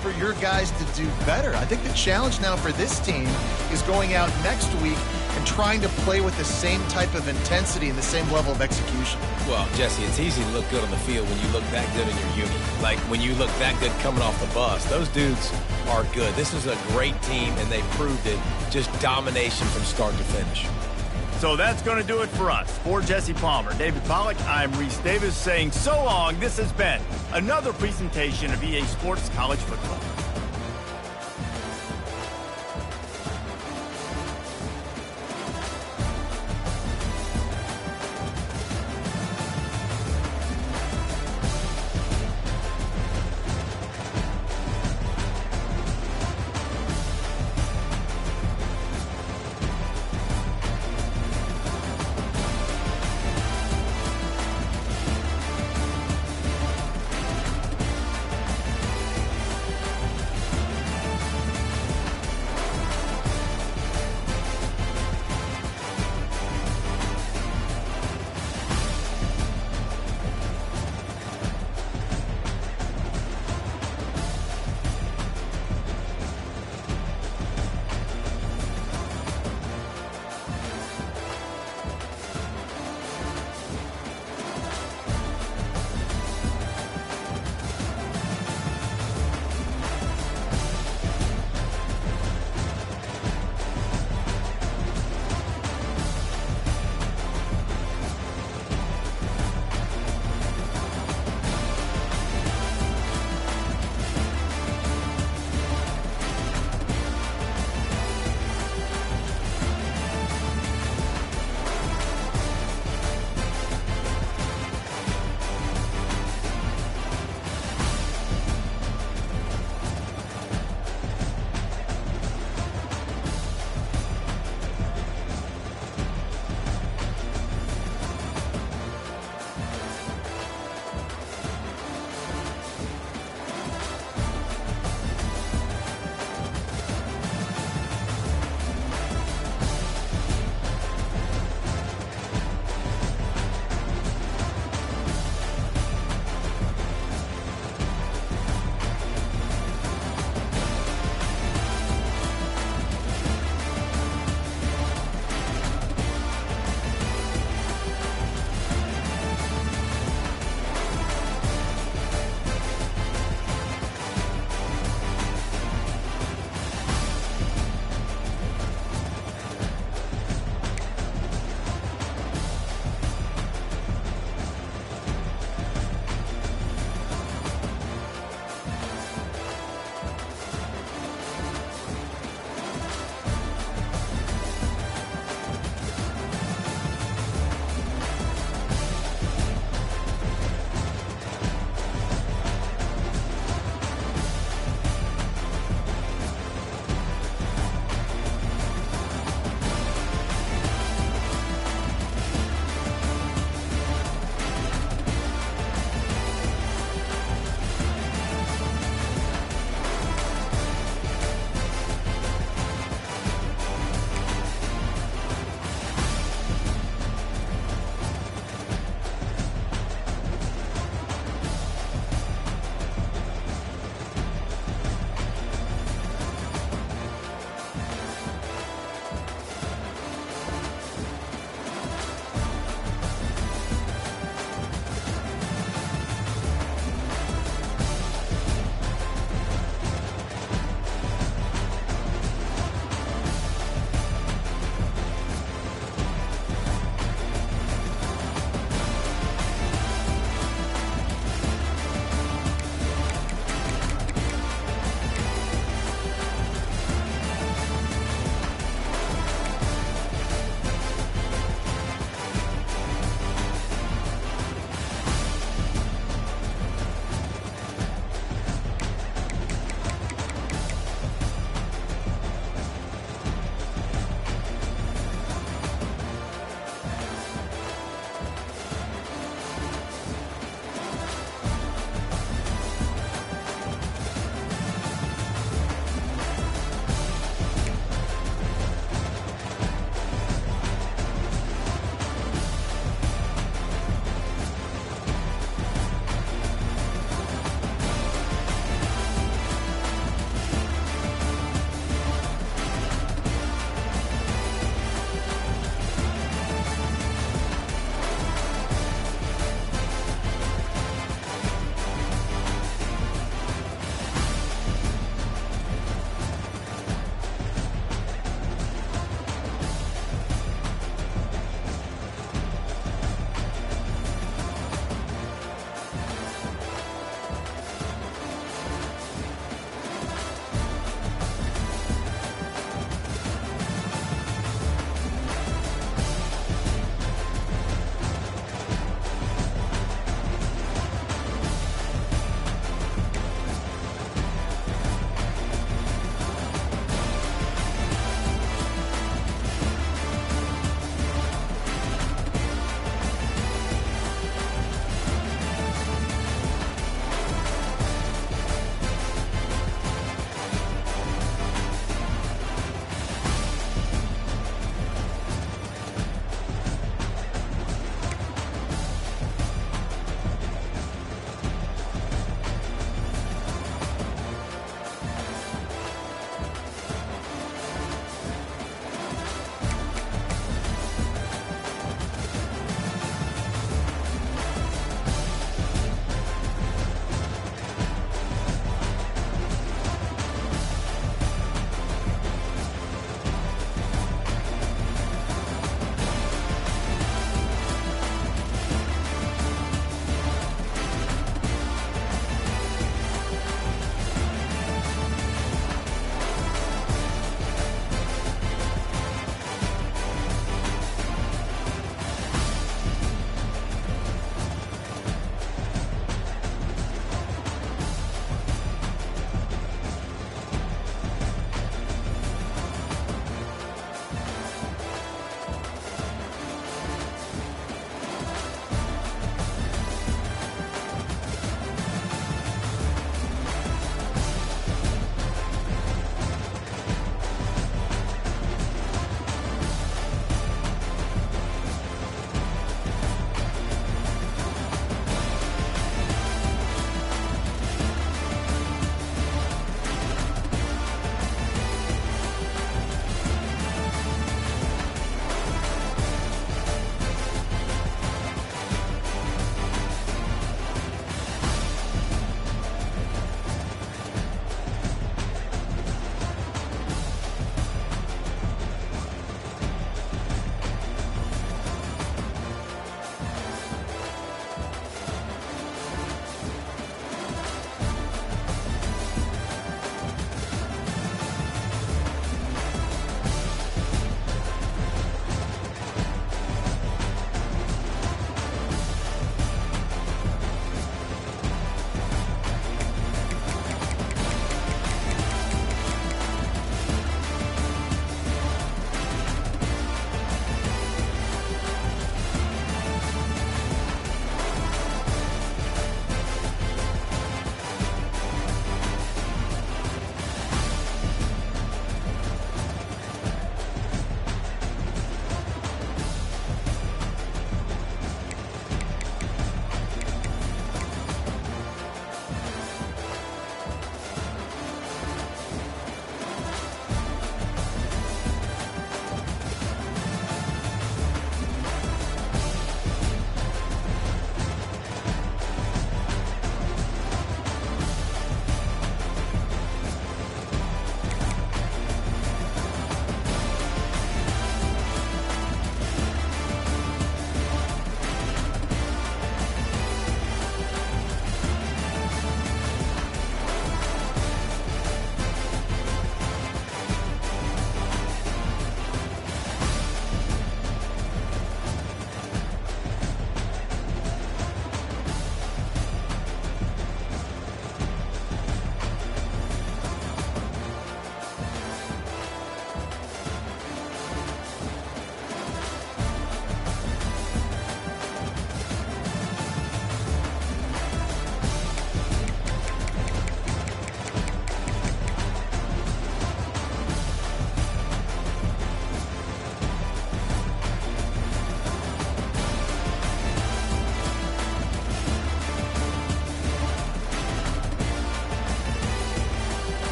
for your guys to do better. I think the challenge now for this team is going out next week and trying to play with the same type of intensity and the same level of execution. Well, Jesse, it's easy to look good on the field when you look that good in your uni. Like when you look that good coming off the bus. Those dudes are good. This is a great team, and they proved it. Just domination from start to finish. So that's going to do it for us. For Jesse Palmer, David Pollack, I'm Reese Davis saying so long. This has been another presentation of EA Sports College Football.